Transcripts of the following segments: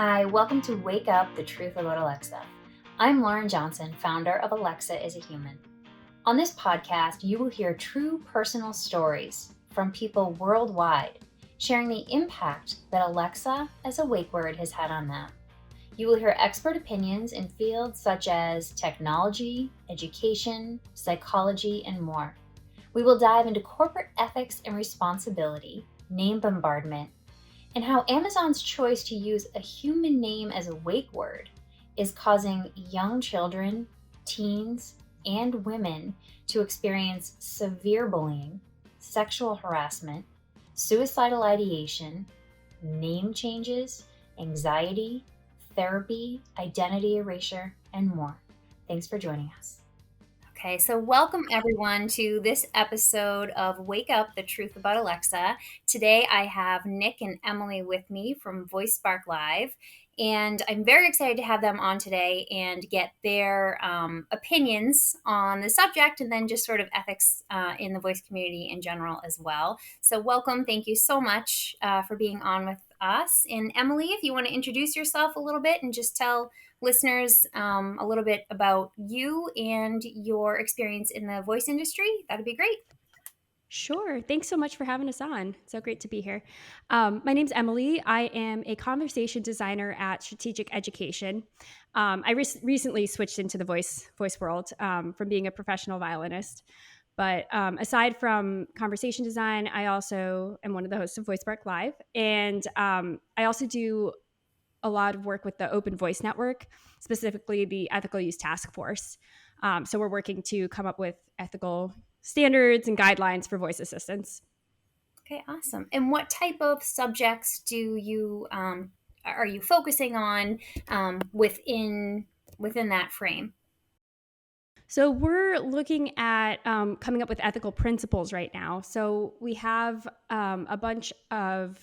Hi, welcome to Wake Up, the Truth About Alexa. I'm Lauren Johnson, founder of Alexa is a Human. On this podcast, you will hear true personal stories from people worldwide, sharing the impact that Alexa as a wake word has had on them. You will hear expert opinions in fields such as technology, education, psychology, and more. We will dive into corporate ethics and responsibility, name bombardment, and how Amazon's choice to use a human name as a wake word is causing young children, teens, and women to experience severe bullying, sexual harassment, suicidal ideation, name changes, anxiety, therapy, identity erasure, and more. Thanks for joining us. Okay, so welcome everyone to this episode of Wake Up, the Truth About Alexa. Today I have Nick and Emily with me from Voice Spark Live, and I'm very excited to have them on today and get their opinions on the subject and then just sort of ethics in the voice community in general as well. So welcome, thank you so much for being on with us. And Emily, if you want to introduce yourself a little bit and just tell listeners a little bit about you and your experience in the voice industry, that'd be great. Sure. Thanks so much for having us on. So great to be here. My name's Emily. I am a conversation designer at Strategic Education. I recently switched into the voice world from being a professional violinist. But aside from conversation design, I also am one of the hosts of Voice Spark Live, and I also do a lot of work with the Open Voice Network, specifically the Ethical Use Task Force. So we're working to come up with ethical standards and guidelines for voice assistants. Okay, awesome. And what type of subjects do you are you focusing on within that frame? So we're looking at coming up with ethical principles right now. So we have a bunch of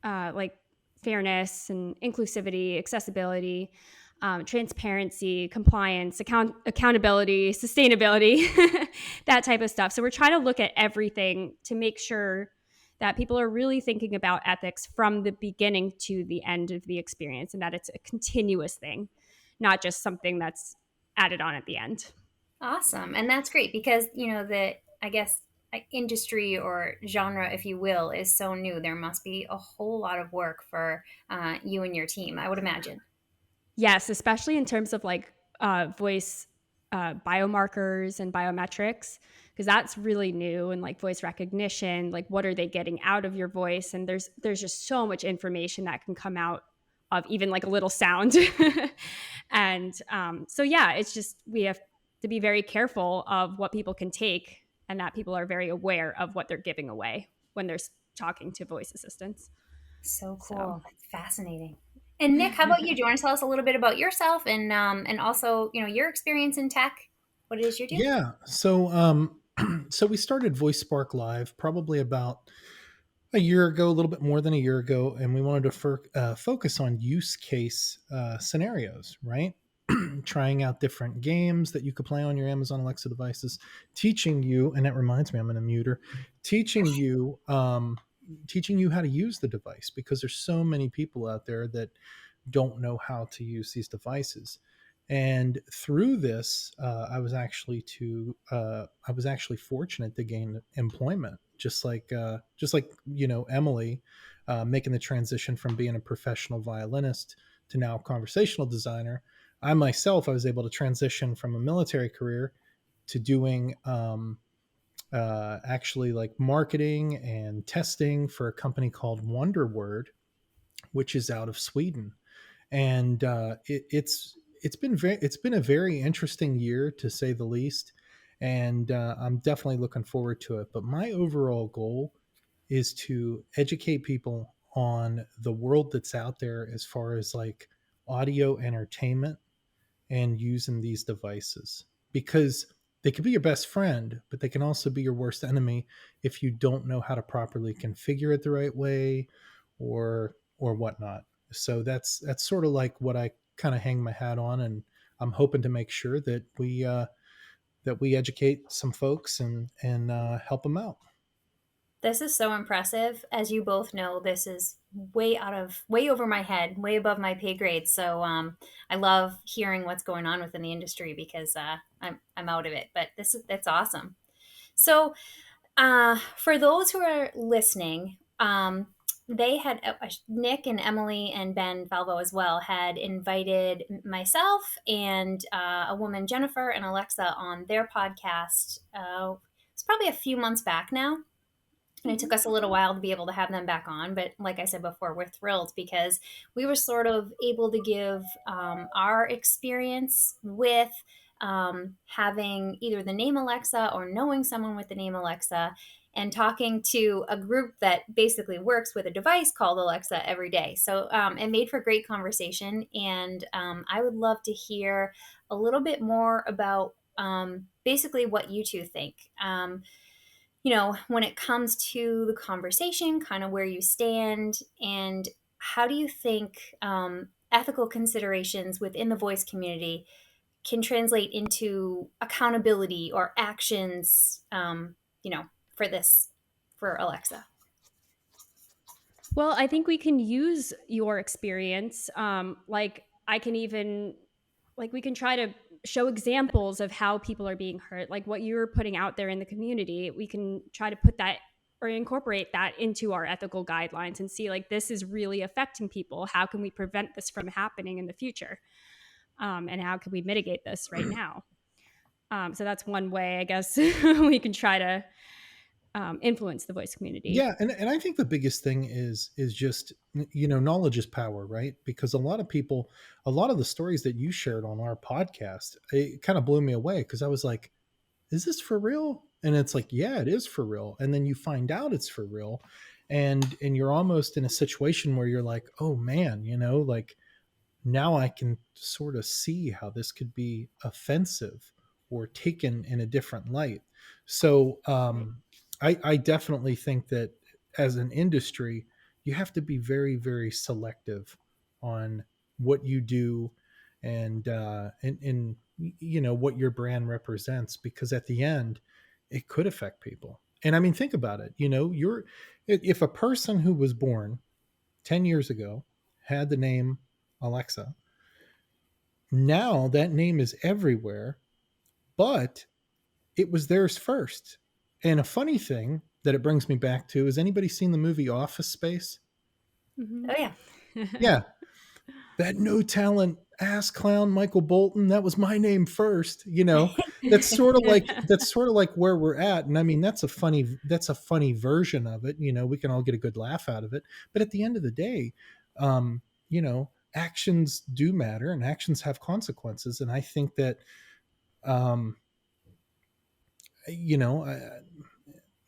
like fairness and inclusivity, accessibility, transparency, compliance, accountability, sustainability, that type of stuff. So we're trying to look at everything to make sure that people are really thinking about ethics from the beginning to the end of the experience, and that it's a continuous thing, not just something that's added on at the end. Awesome. And that's great because, the, I guess, industry or genre, if you will, is so new. There must be a whole lot of work for you and your team, I would imagine. Yes, especially in terms of like voice biomarkers and biometrics, because that's really new, and like voice recognition, like what are they getting out of your voice? And there's just so much information that can come out of even like a little sound. And so yeah, it's just we have to be very careful of what people can take, and that people are very aware of what they're giving away when they're talking to voice assistants. So So cool. That's fascinating. And Nick, how about you? Do you want to tell us a little bit about yourself and also, your experience in tech, what it is you're doing? Yeah. So we started Voice Spark Live probably about a year ago, a little bit more than a year ago, and we wanted to focus on use case scenarios, right? Trying out different games that you could play on your Amazon Alexa devices, teaching you, and that reminds me, I'm going to mute her, teaching you how to use the device because there's so many people out there that don't know how to use these devices. And through this, I was actually fortunate to gain employment, just like Emily, making the transition from being a professional violinist to now a conversational designer. I myself, I was able to transition from a military career to doing actually like marketing and testing for a company called Wanderword, which is out of Sweden. And it's been a very interesting year to say the least, and I'm definitely looking forward to it. But my overall goal is to educate people on the world that's out there as far as like audio entertainment and using these devices, because they can be your best friend, but they can also be your worst enemy if you don't know how to properly configure it the right way or whatnot. So that's sort of like what I kind of hang my hat on, and I'm hoping to make sure that we educate some folks and help them out. This is so impressive. As you both know, this is way over my head, way above my pay grade. So I love hearing what's going on within the industry because I'm out of it. But that's awesome. So for those who are listening, they had Nick and Emily and Ben Valvo as well had invited myself and a woman, Jennifer, and Alexa on their podcast. It's probably a few months back now. And it took us a little while to be able to have them back on. But like I said before, we're thrilled because we were sort of able to give our experience with having either the name Alexa or knowing someone with the name Alexa and talking to a group that basically works with a device called Alexa every day. So it made for great conversation. And I would love to hear a little bit more about basically what you two think. When it comes to the conversation, kind of where you stand, and how do you think ethical considerations within the voice community can translate into accountability or actions, for Alexa? Well, I think we can use your experience. Like I can even like we can try to show examples of how people are being hurt, like what you're putting out there in the community. We can try to put that or incorporate that into our ethical guidelines and see like this is really affecting people. How can we prevent this from happening in the future? And how can we mitigate this right now? So that's one way, I guess, we can try to influence the voice community. Yeah, and I think the biggest thing is just, knowledge is power, right? Because a lot of the stories that you shared on our podcast, it kind of blew me away because I was like, is this for real? And it's like, yeah, it is for real. And then you find out it's for real, and you're almost in a situation where you're like, oh man, like now I can sort of see how this could be offensive or taken in a different light. So I definitely think that as an industry, you have to be very, very selective on what you do and what your brand represents, because at the end, it could affect people. And I mean, think about it. If a person who was born 10 years ago had the name Alexa, now that name is everywhere, but it was theirs first. And a funny thing that it brings me back to is, anybody seen the movie Office Space? Mm-hmm. Oh, yeah. Yeah. That no talent ass clown Michael Bolton, that was my name first. That's sort of like where we're at. And I mean, that's a funny version of it. We can all get a good laugh out of it. But at the end of the day, actions do matter and actions have consequences. And I think that, you know,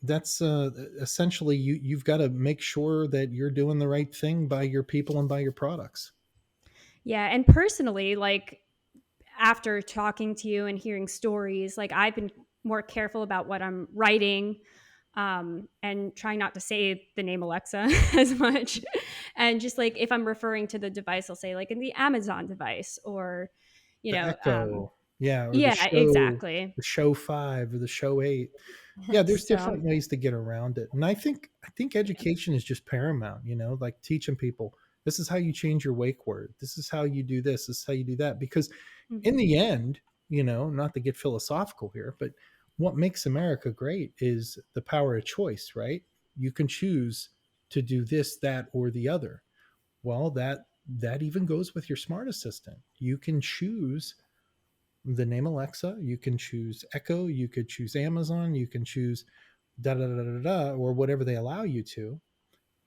that's essentially you've got to make sure that you're doing the right thing by your people and by your products. Yeah. And personally, like after talking to you and hearing stories, like I've been more careful about what I'm writing, and trying not to say the name Alexa as much. And just like if I'm referring to the device, I'll say like in the Amazon device or, you The know, Echo, yeah, or yeah, exactly. the Show 5 or the Show 8. Yeah, there's So, different ways to get around it. And I think education is just paramount, like teaching people, this is how you change your wake word. This is how you do this is how you do that. Because in the end, not to get philosophical here, but what makes America great is the power of choice, right? You can choose to do this, that, or the other. Well, that even goes with your smart assistant. You can choose the name Alexa, you can choose Echo, you could choose Amazon, you can choose da da da da da, or whatever they allow you to.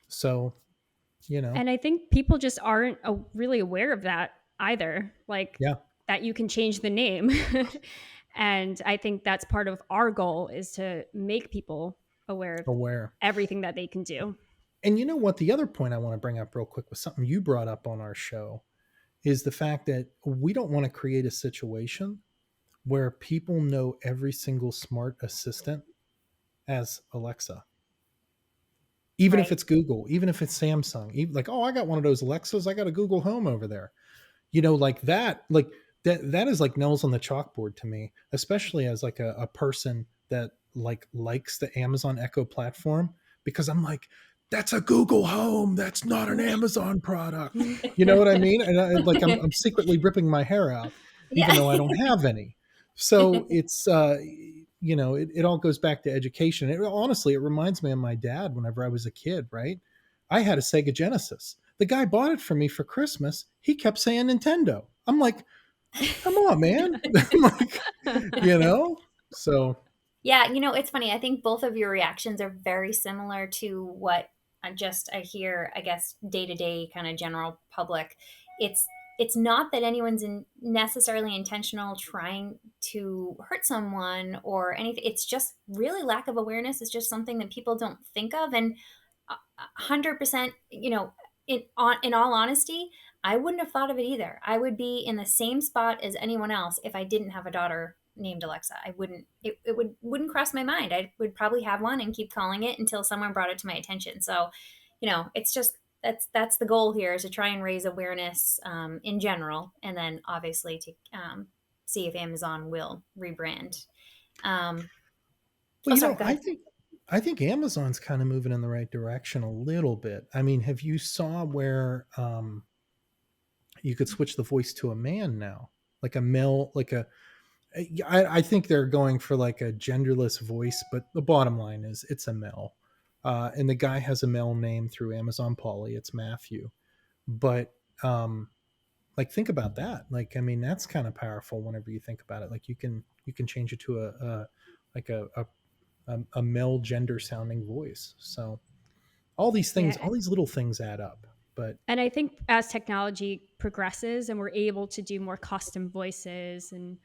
So, and I think people just aren't really aware of that either. Like yeah, that you can change the name. And I think that's part of our goal is to make people aware of aware. everything that they can do. And you know what? The other point I want to bring up real quick was something you brought up on our show, is the fact that we don't want to create a situation where people know every single smart assistant as Alexa. Even if Right. it's Google, even if it's Samsung, even like, oh, I got one of those Alexas, I got a Google Home over there. Like that is like nails on the chalkboard to me, especially as like a person that likes the Amazon Echo platform, because I'm like, that's a Google Home. That's not an Amazon product. You know what I mean? And I'm secretly ripping my hair out, even Yeah. though I don't have any. So it's, it all goes back to education. Honestly, it reminds me of my dad whenever I was a kid, right? I had a Sega Genesis. The guy bought it for me for Christmas. He kept saying Nintendo. I'm like, come on, man. I'm like, so Yeah, it's funny. I think both of your reactions are very similar to what I hear, I guess, day to day kind of general public. It's it's not that anyone's necessarily intentional trying to hurt someone or anything. It's just really lack of awareness. It's just something that people don't think of. And 100%, in all honesty, I wouldn't have thought of it either. I would be in the same spot as anyone else if I didn't have a daughter named Alexa. I wouldn't it wouldn't cross my mind. I would probably have one and keep calling it until someone brought it to my attention. So, it's just that's the goal here, is to try and raise awareness in general, and then obviously to see if Amazon will rebrand. well, Sorry, go ahead. I think Amazon's kind of moving in the right direction a little bit. I mean, have you saw where you could switch the voice to a man now, like a male, I think they're going for like a genderless voice, but the bottom line is it's a male. And the guy has a male name through Amazon Polly. It's Matthew. But think about that. Like, I mean, that's kind of powerful whenever you think about it. Like you can change it to a male gender sounding voice. So all these things, Yeah. all these little things add up. But And I think as technology progresses and we're able to do more custom voices, and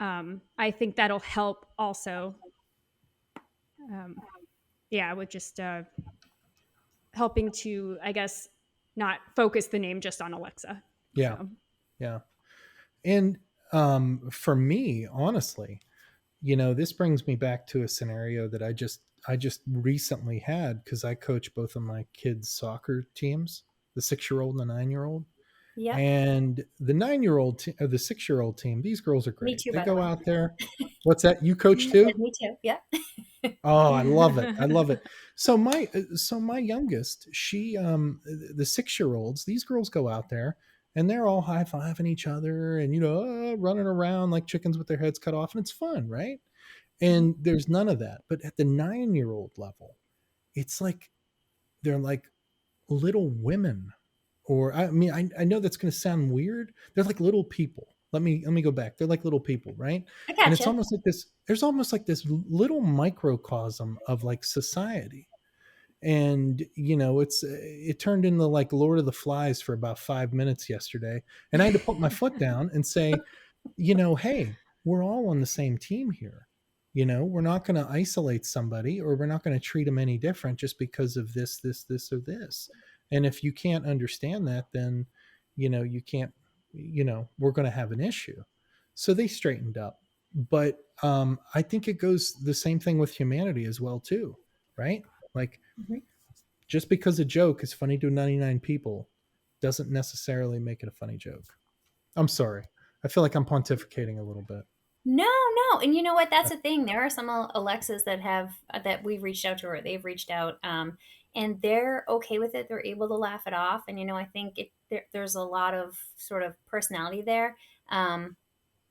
I think that'll help also. With just helping to, I guess, not focus the name just on Alexa. yeah, So. yeah. And for me, honestly, this brings me back to a scenario that I just recently had, because I coach both of my kids' soccer teams, the 6-year-old and the 9-year-old. Yeah. And the 9-year-old or the 6-year-old team, these girls are great. Me too, They by the go way. out there. What's that? You coach too? Me too. Yeah. Oh, I love it. I love it. So my youngest, she the 6-year-olds, these girls go out there and they're all high-fiving each other and running around like chickens with their heads cut off, and it's fun, right? And there's none of that. But at the 9-year-old level, it's like they're like little women. Or I mean, I know that's going to sound weird. They're like little people. Let me go back. They're like little people, right? I And it's gotcha. almost like this. There's almost like this little microcosm of like society, and it turned into like Lord of the Flies for about 5 minutes yesterday, and I had to put my foot down and say, hey, we're all on the same team here. We're not going to isolate somebody, or we're not going to treat them any different just because of this, or this. And if you can't understand that, then, you can't, we're going to have an issue. So they straightened up. But I think it goes the same thing with humanity as well, too. Right? Like, just because a joke is funny to 99 people doesn't necessarily make it a funny joke. I'm sorry. I feel like I'm pontificating a little bit. No, no. And you know what? That's the thing. There are some Alexas that we've reached out to, or they've reached out, and they're okay with it. They're able to laugh it off. And, I think there's a lot of sort of personality there.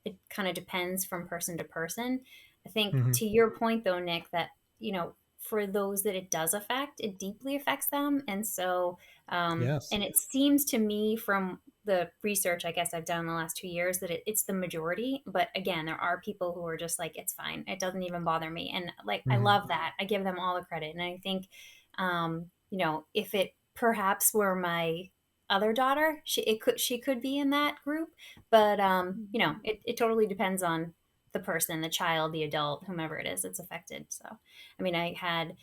It kind of depends from person to person. I think to your point though, Nick, that, for those that it does affect, it deeply affects them. And so, Yes. and it seems to me from the research I guess I've done in the last 2 years that it's the majority. But again, there are people who are just like, it's fine. It doesn't even bother me. And like, I love that. I give them all the credit. And I think, if it perhaps were my other daughter, she could be in that group. But, it totally depends on the person, the child, the adult, whomever it is that's affected. So, I mean, I had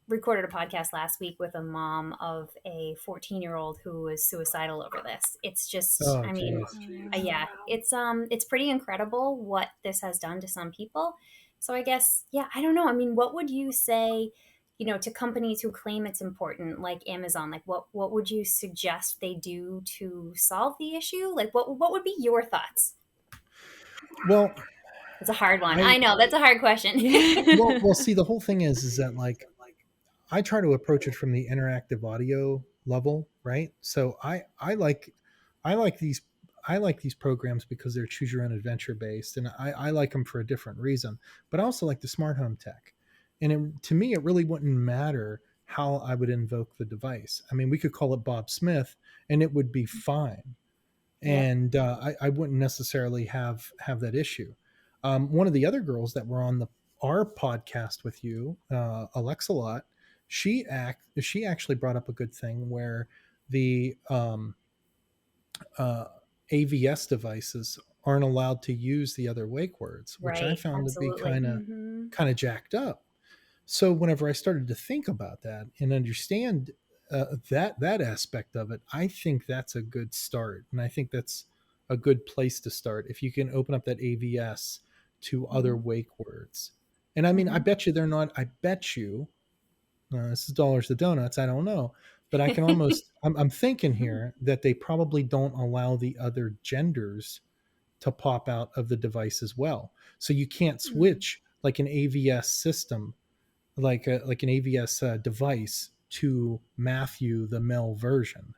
recorded a podcast last week with a mom of a 14-year-old who was suicidal over this. It's just, Oh, I mean, geez. yeah, it's pretty incredible what this has done to some people. So I guess, yeah, I don't know. I mean, what would you say, to companies who claim it's important, like Amazon? Like, what would you suggest they do to solve the issue? Like, what would be your thoughts? Well, It's a hard one. I know that's a hard question. well, see, the whole thing is that like, I try to approach it from the interactive audio level, right? So I like these I like these programs because they're choose your own adventure based, and I like them for a different reason. But I also like the smart home tech, and to me, it really wouldn't matter how I would invoke the device. I mean, we could call it Bob Smith, and it would be fine, Yep. and I wouldn't necessarily have that issue. One of the other girls that were on the our podcast with you, Alexa Lot, she actually brought up a good thing where the uh, AVS devices aren't allowed to use the other wake words, which I Right. found to be Absolutely. Mm-hmm. kind of jacked up. So whenever I started to think about that and understand that aspect of it, I think that's a good start, and I think that's a good place to start if you can open up that AVS to other Mm-hmm. wake words. And I mean, I Mm-hmm. bet you they're not. I bet you this is dollars to donuts. I don't know, but I can almost. I'm thinking here that they probably don't allow the other genders to pop out of the device as well. So you can't switch like an AVS system, like an AVS device to Matthew the male version.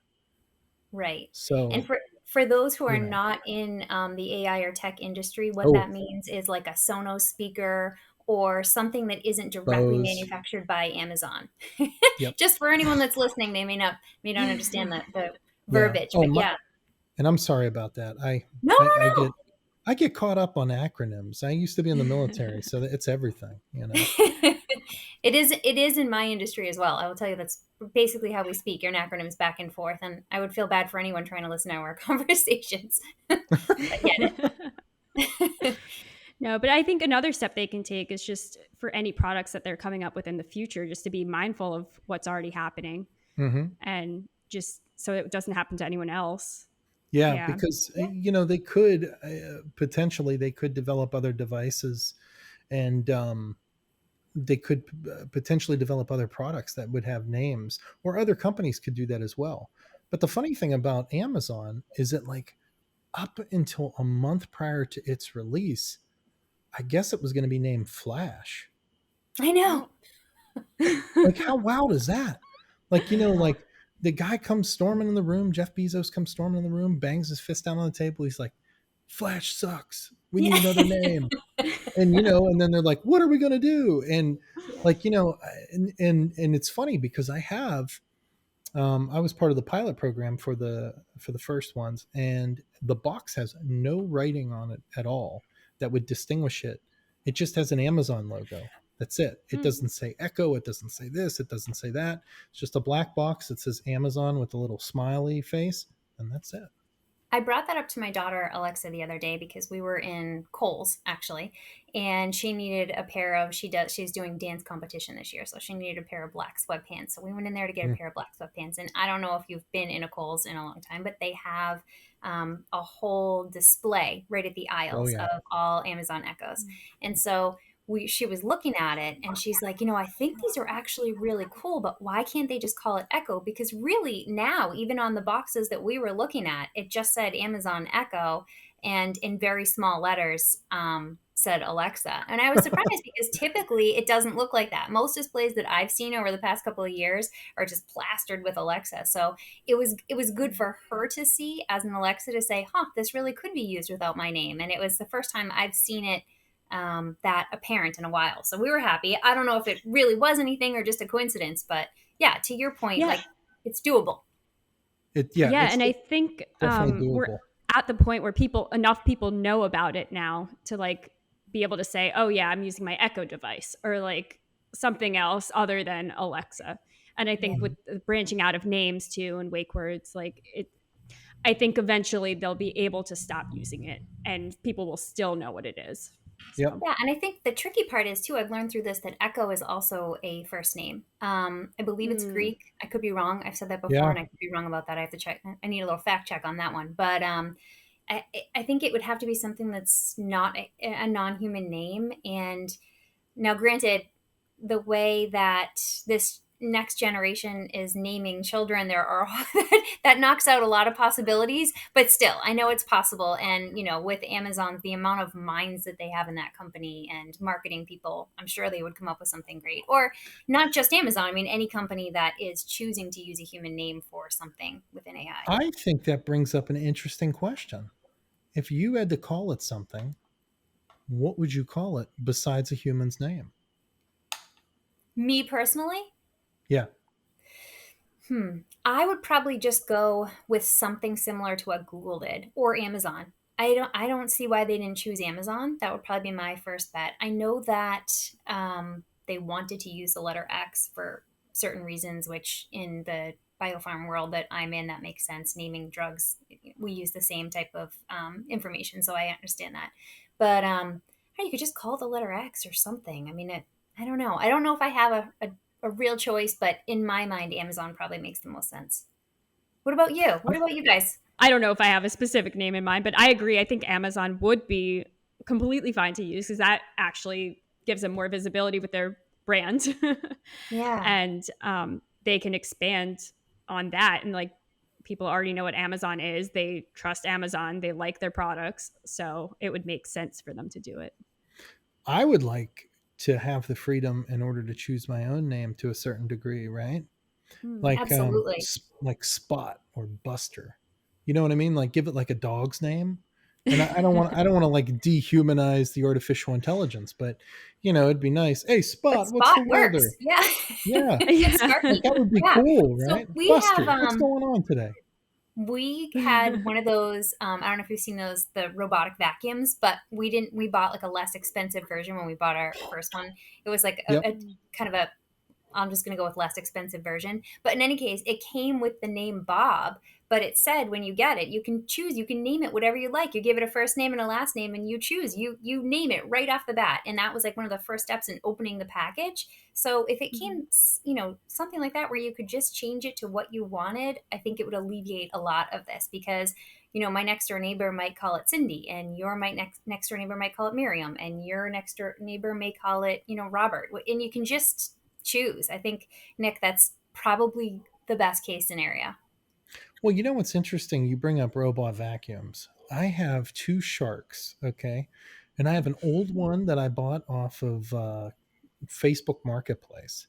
Right. And So for those who are you know, not in the AI or tech industry, what oh, that means is like a Sonos speaker or something that isn't directly Bose, manufactured by Amazon. yep, Just for anyone that's listening, they may not understand the yeah. verbiage, Oh, but yeah. and I'm sorry about that. No, I no, I get caught up on acronyms. I used to be in the military, so it's everything, you know. no. It is in my industry as well. I will tell you that's basically how we speak, your acronyms back and forth, and I would feel bad for anyone trying to listen to our conversations. But get it. No, but I think another step they can take is just for any products that they're coming up with in the future, just to be mindful of what's already happening Hmm. and just so it doesn't happen to anyone else. Yeah, Yeah. because Yeah. they could potentially they could develop other devices, and they could potentially develop other products that would have names, or other companies could do that as well. But the funny thing about Amazon is that, like, up until a month prior to its release, I guess it was going to be named Flash. I know. Oh. Like, how wild is that? Like, like the guy comes storming in the room, Jeff Bezos comes storming in the room, bangs his fist down on the table. He's like, Flash sucks. We need Yeah. another name. And and then they're like, what are we going to do? And Yeah. like, and it's funny because I was part of the pilot program for the first ones, and the box has no writing on it at all that would distinguish it. It just has an Amazon logo. That's it. It Hmm. doesn't say Echo. It doesn't say this. It doesn't say that. It's just a black box that says Amazon with a little smiley face, and that's it. I brought that up to my daughter Alexa the other day because we were in Kohl's actually, and she needed a pair of she's doing dance competition this year, so she needed a pair of black sweatpants. So we went in there to get a Mm. pair of black sweatpants, and I don't know if you've been in a Kohl's in a long time, but they have a whole display right at the Oh aisles yeah. of all Amazon Echoes, and so she was looking at it and she's like, I think these are actually really cool, but why can't they just call it Echo? Because really now, even on the boxes that we were looking at, it just said Amazon Echo, and in very small letters said Alexa. And I was surprised because typically it doesn't look like that. Most displays that I've seen over the past couple of years are just plastered with Alexa. So it was good for her to see as an Alexa to say, huh, this really could be used without my name. And it was the first time I've seen it that apparent in a while. So we were happy. I don't know if it really was anything or just a coincidence, but yeah, to your point, Yeah. like it's doable. Yeah, Yeah, it's and I think definitely we're doable. at the point where enough people know about it now to like be able to say, "Oh yeah, I'm using my Echo device," or like something else other than Alexa. And I Yeah. think with the branching out of names too and wake words, like it, I think eventually they'll be able to stop using it, and people will still know what it is. Yep. So, Yeah, and I think the tricky part is too, I've learned through this that Echo is also a first name. I believe it's mm, Greek. I could be wrong. I've said that before Yeah. and I could be wrong about that. I have to check. I need a little fact check on that one. But I think it would have to be something that's not a non human name. And now, granted, the way that this next generation is naming children, there are that knocks out a lot of possibilities. But still, I know it's possible. And with Amazon, the amount of minds that they have in that company and marketing people, I'm sure they would come up with something great. Or not just Amazon. I mean, any company that is choosing to use a human name for something within AI. I think that brings up an interesting question. If you had to call it something, what would you call it besides a human's name? Me personally, Yeah. I would probably just go with something similar to what Google did or Amazon. I don't see why they didn't choose Amazon. That would probably be my first bet. I know that they wanted to use the letter X for certain reasons, which in the biofarm world that I'm in, that makes sense. Naming drugs, we use the same type of information, so I understand that. But you could just call the letter X or something. I mean, I don't know. I don't know if I have a real choice, but in my mind, Amazon probably makes the most sense. What about you? What about you guys? I don't know if I have a specific name in mind, but I agree. I think Amazon would be completely fine to use because that actually gives them more visibility with their brand. Yeah. And they can expand on that. And like people already know what Amazon is, they trust Amazon, they like their products. So it would make sense for them to do it. I would like to have the freedom in order to choose my own name to a certain degree, right? Absolutely. Like Spot or Buster. You know what I mean? Like give it like a dog's name. And I don't want to like dehumanize the artificial intelligence, but it'd be nice. Hey But Spot, what's Spot the works. weather? Yeah. Yeah. It's Yeah. Like Sparky. that would be Yeah. cool, So right? Buster, what's going on today? we had one of those, I don't know if you've seen those, the robotic vacuums, but we bought like a less expensive version when we bought our first one. It was like Yep. a kind of a, I'm just going to go with less expensive version. But in any case, it came with the name Bob, but it said when you get it, you can choose, you can name it whatever you like. You give it a first name and a last name and you choose, you name it right off the bat. And that was like one of the first steps in opening the package. So if it came, something like that where you could just change it to what you wanted, I think it would alleviate a lot of this because my next door neighbor might call it Cindy, and your next door neighbor might call it Miriam, and your next door neighbor may call it, Robert. And you can just choose. I think, Nick, that's probably the best case scenario. Well, you know what's interesting? You bring up robot vacuums. I have two Sharks, okay? And I have an old one that I bought off of Facebook Marketplace.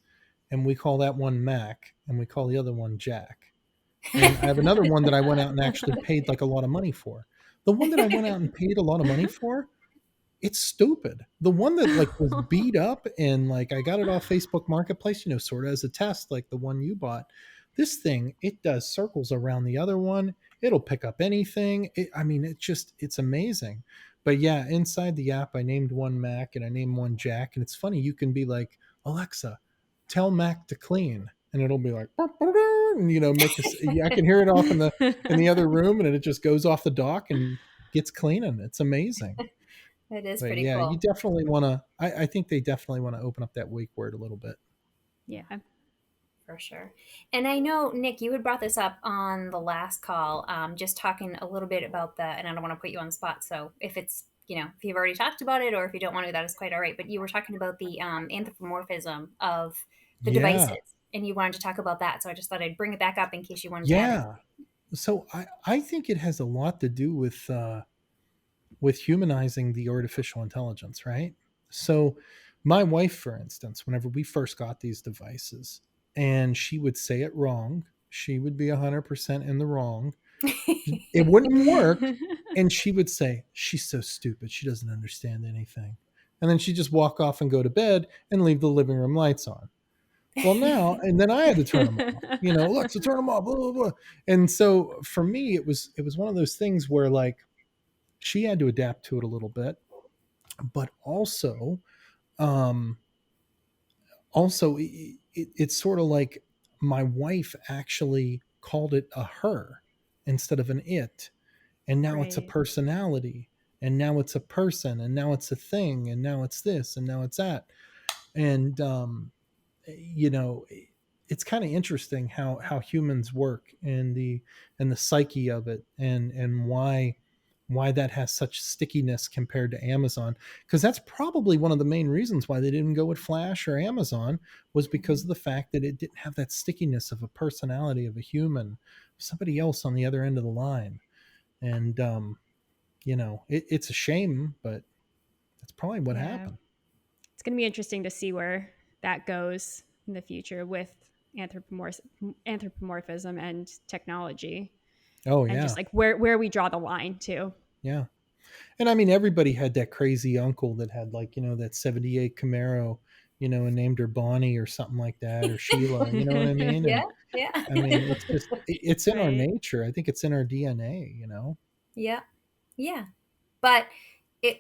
And we call that one Mac, and we call the other one Jack. And I have another one that I went out and actually paid like a lot of money for. The one that I went out and paid a lot of money for, it's stupid. The one that like was beat up and like I got it off Facebook Marketplace, sort of as a test, like the one you bought. This thing, it does circles around the other one. It'll pick up anything. I mean, it's amazing. But yeah, inside the app, I named one Mac and I named one Jack. And it's funny, you can be like, Alexa, tell Mac to clean. And it'll be like, and, make this. I can hear it off in the other room, and it just goes off the dock and gets cleaning. It's amazing. It is But pretty yeah, you cool. definitely want to. I think they definitely want to open up that wake word a little bit. Yeah. For sure. And I know, Nick, you had brought this up on the last call, just talking a little bit about and I don't want to put you on the spot. So if it's, if you've already talked about it or if you don't want to, that is quite all right. But you were talking about the anthropomorphism of the devices Yeah, and you wanted to talk about that. So I just thought I'd bring it back up in case you wanted to add it. yeah. So I think it has a lot to do with humanizing the artificial intelligence, right? So my wife, for instance, whenever we first got these devices, and she would say it wrong, she would be 100% in the wrong. It wouldn't work. And she would say, she's so stupid. She doesn't understand anything. And then she'd just walk off and go to bed and leave the living room lights on. Well, now, and then I had to turn them off, Alexa, turn them off, blah, blah, blah. And so for me, it was one of those things where like she had to adapt to it a little bit, but um, it's sort of like my wife actually called it a her instead of an it. And now it's a Right. personality, and now it's a person, and now it's a thing, and now it's this, and now it's that. And you know it's kind of interesting how humans work and the psyche of it, and why why that has such stickiness compared to Amazon, because that's probably one of the main reasons why they didn't go with Flash or Amazon, was because of the fact that it didn't have that stickiness of a personality of a human, somebody else on the other end of the line. And it's a shame, but that's probably what Yeah. happened. It's going to be interesting to see where that goes in the future with anthropomorphism and technology, Oh and yeah, just like where we draw the line too. yeah. And I mean, everybody had that crazy uncle that had, like, that 78 Camaro, and named her Bonnie or something like that, or Sheila, you know what I mean? Yeah, And yeah. I mean, it's just, it's in our Right. nature. I think it's in our DNA. Yeah, yeah. But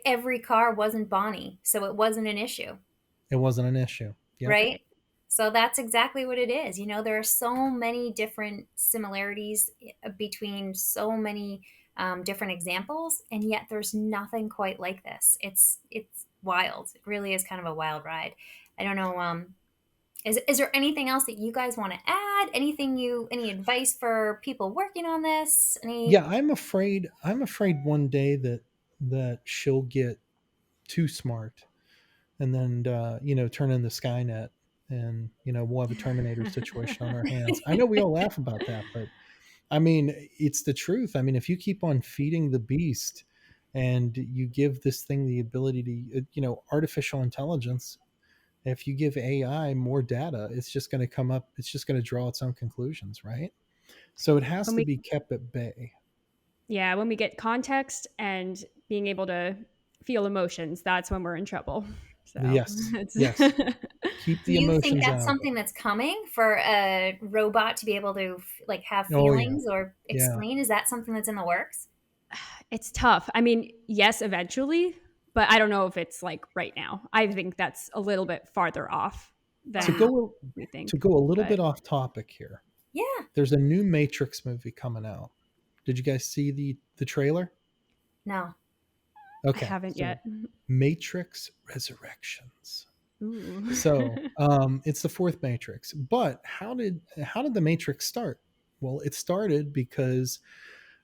every car wasn't Bonnie, so it wasn't an issue. It wasn't an issue. Yep. Right? Right. So that's exactly what it is. There are so many different similarities between so many different examples, and yet there's nothing quite like this. It's wild. It really is kind of a wild ride. I don't know. Is there anything else that you guys want to add? Any advice for people working on this? Any? Yeah, I'm afraid one day that she'll get too smart, and then turn into Skynet, and we'll have a Terminator situation on our hands. I know we all laugh about that, but I mean, it's the truth. I mean, if you keep on feeding the beast and you give this thing the ability to, artificial intelligence, if you give AI more data, it's just going to come up, it's just going to draw its own conclusions, right? So it has when to we be kept at bay. Yeah, when we get context and being able to feel emotions, that's when we're in trouble. So Yes, it's yes. Keep Do the you think emotions that's out of it. something that's coming for a robot to be able to like have Oh, yeah. feelings or Yeah. explain? Is that something that's in the works? it's tough. I mean, yes, eventually, but I don't know if it's like right now. I think that's a little bit farther off To than Wow. go we to think. go a little But bit off topic here. Yeah. There's a new Matrix movie coming out. Did you guys see the trailer? No. I Okay, haven't so yet. Matrix Resurrections. Ooh. So it's the fourth Matrix. But how did the Matrix start? Well, it started because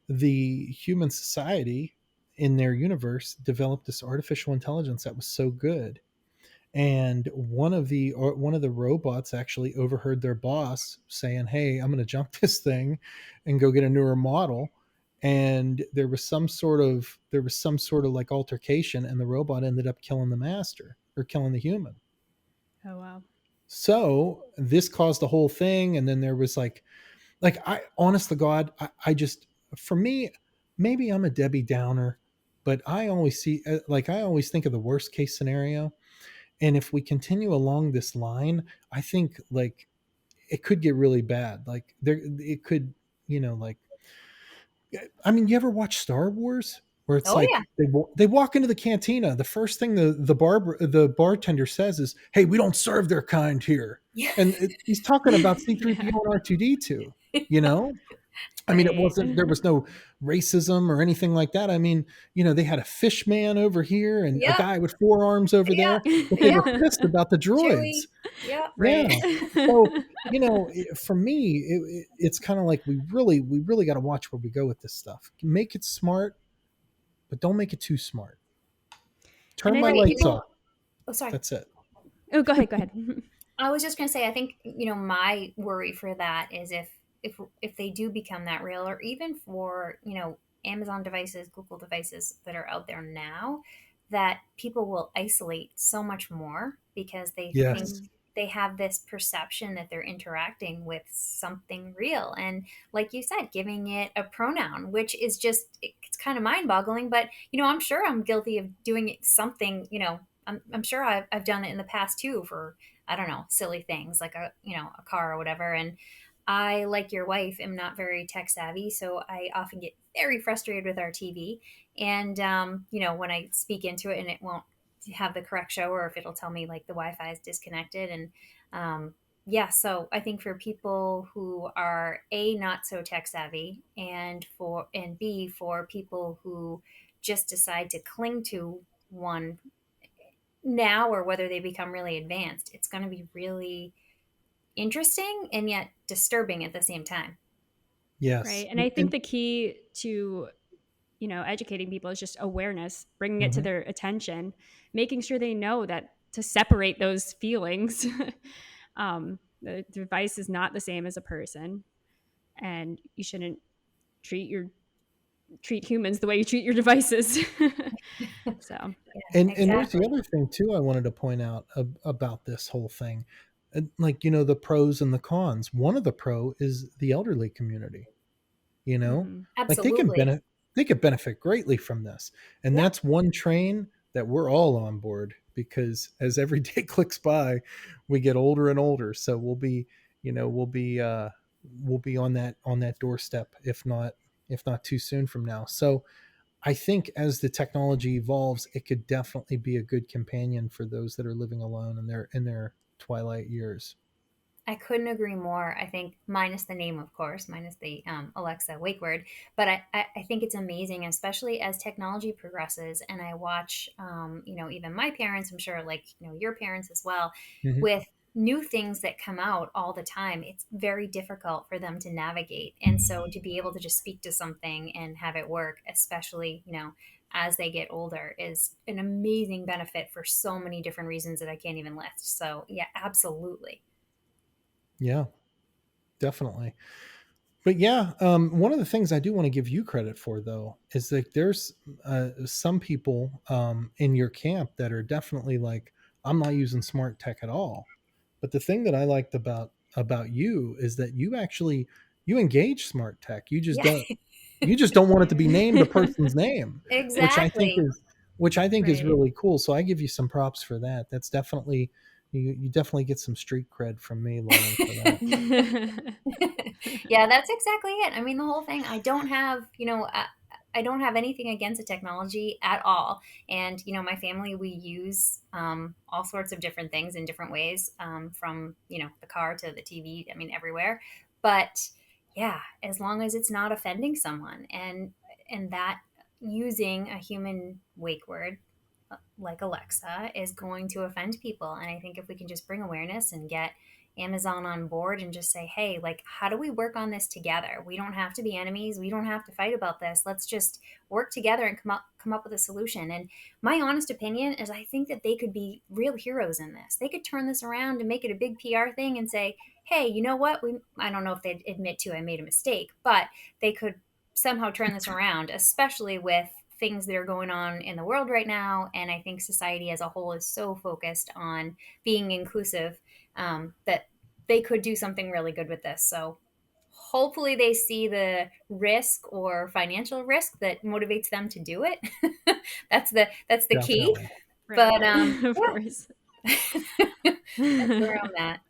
the human society in their universe developed this artificial intelligence that was so good, and one of the robots actually overheard their boss saying, "Hey, I'm going to jump this thing and go get a newer model." And there was some sort of like altercation, and the robot ended up killing the master, or killing the human. Oh wow. So this caused the whole thing, and then there was like, I, honest to God, I just, for me, maybe I'm a Debbie Downer, but I always think of the worst case scenario. And if we continue along this line, I think, like, it could get really bad. Like, it could, like, I mean, you ever watch Star Wars, where it's Oh yeah. like they walk into the cantina, the first thing the bartender says is, "Hey, we don't serve their kind here," Yeah. and he's talking about C-3PO Yeah. and R2-D2. You know, I mean, Right. there was no racism or anything like that. I mean, they had a fish man over here and a Yep. guy with four arms over Yep. there, but they were Yep. pissed about the droids. Chewy. Yep. Yeah. Right. So, for me, it's kind of like we really got to watch where we go with this stuff. Make it smart, but don't make it too smart. And Turn I my Right. think lights people. off. Oh, sorry. That's it. Oh, go ahead. Go ahead. I was just going to say, I think, my worry for that is if they do become that real, or even for, Amazon devices, Google devices that are out there now, that people will isolate so much more because they think Yes. Mm. they have this perception that they're interacting with something real. And like you said, giving it a pronoun, which is just, it's kind of mind boggling, but, I'm sure I'm guilty of doing something, I'm sure I've done it in the past too for, I don't know, silly things like a car or whatever. And I, like your wife, am not very tech savvy, so I often get very frustrated with our TV. And when I speak into it and it won't have the correct show, or if it'll tell me like the Wi-Fi is disconnected. And yeah, so I think for people who are A, not so tech savvy, and B, for people who just decide to cling to one now, or whether they become really advanced, it's going to be really interesting and yet disturbing at the same time. Yes. Right. And I think And the key to educating people is just awareness, bringing it to their attention, making sure they know that to separate those feelings. The device is not the same as a person, and you shouldn't treat humans the way you treat your devices. So, And exactly. there's the other thing too I wanted to point out about this whole thing. Like, the pros and the cons. One of the pro is the elderly community. Like Absolutely. they could benefit greatly from this. And Yeah. that's one train that we're all on board, because as every day clicks by, we get older and older. So we'll be on that doorstep, if not too soon from now. So I think as the technology evolves, it could definitely be a good companion for those that are living alone in their twilight years. I couldn't agree more. I think, minus the name, of course, minus the Alexa wake word, but I think it's amazing, especially as technology progresses. And I watch, even my parents, I'm sure, like, your parents as well, Hmm. with new things that come out all the time. It's very difficult for them to navigate. And so to be able to just speak to something and have it work, especially, as they get older, is an amazing benefit for so many different reasons that I can't even list. So, yeah, absolutely. Yeah, definitely. But yeah, one of the things I do want to give you credit for, though, is that there's some people in your camp that are definitely like, I'm not using smart tech at all. But the thing that I liked about you is that you engage smart tech. Yeah. You just don't want it to be named a person's name, which I think Exactly. is which I think is right. really cool. So I give you some props for that. That's definitely you definitely get some street cred from me, Lauren, for that. Yeah, that's exactly it. I mean, the whole thing, I don't have anything against the technology at all. And, my family, we use all sorts of different things in different ways, from, the car to the TV, I mean, everywhere. But yeah, as long as it's not offending someone, and that using a human wake word like Alexa is going to offend people. And I think if we can just bring awareness and get Amazon on board and just say, hey, like, how do we work on this together? We don't have to be enemies. We don't have to fight about this. Let's just work together and come up with a solution. And my honest opinion is, I think that they could be real heroes in this. They could turn this around and make it a big PR thing and say, hey, you know what? I don't know if they'd admit to I made a mistake, but they could somehow turn this around, especially with things that are going on in the world right now. And I think society as a whole is so focused on being inclusive, that they could do something really good with this. So hopefully they see the risk or financial risk that motivates them to do it. That's the key. Definitely. right. But Of course. that's where I'm at.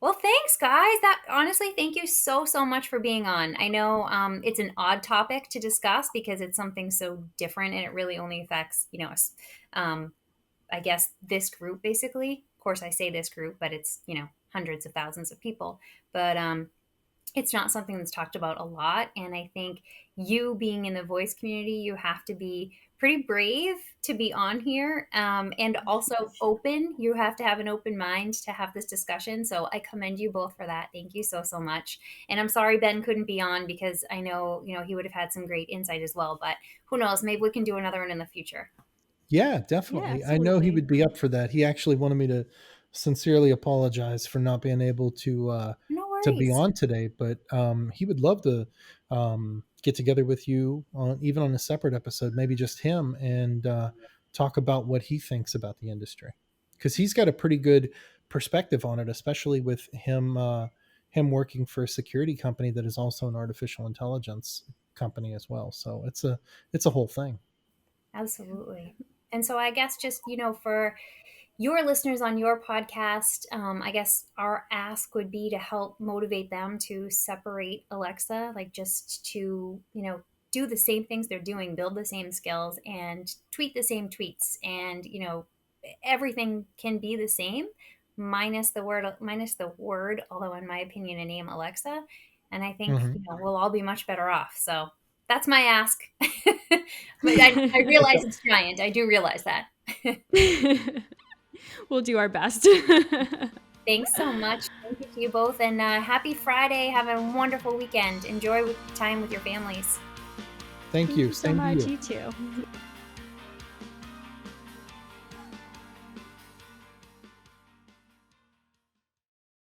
Well, thanks, guys. That honestly, thank you so much for being on. I know it's an odd topic to discuss because it's something so different, and it really only affects, um, I guess, this group basically. Of course, I say this group, but it's, hundreds of thousands of people. But it's not something that's talked about a lot. And I think, you being in the voice community, you have to be pretty brave to be on here, and also open. You have to have an open mind to have this discussion. So I commend you both for that. Thank you so much. And I'm sorry Ben couldn't be on, because I know, he would have had some great insight as well. But who knows? Maybe we can do another one in the future. Yeah, Yeah, definitely. I know he absolutely. would be up for that. He actually wanted me to sincerely apologize for not being able No to be worries. on today, but he would love to get together with you on even on a separate episode, maybe just him, and talk about what he thinks about the industry, because he's got a pretty good perspective on it, especially with him working for a security company that is also an artificial intelligence company as well. So it's a whole thing. Absolutely. And so I guess, just, for your listeners on your podcast, I guess our ask would be to help motivate them to separate Alexa, like, just to, do the same things they're doing, build the same skills, and tweet the same tweets. And, everything can be the same, minus the word, although in my opinion, a name Alexa. And I think, Hmm. we'll all be much better off. So that's my ask. But I realize it's giant. I do realize that. We'll do our best. Thanks so much. Thank you to you both. And happy Friday. Have a wonderful weekend. Enjoy time with your families. Thank you. so Same to much. you. You too.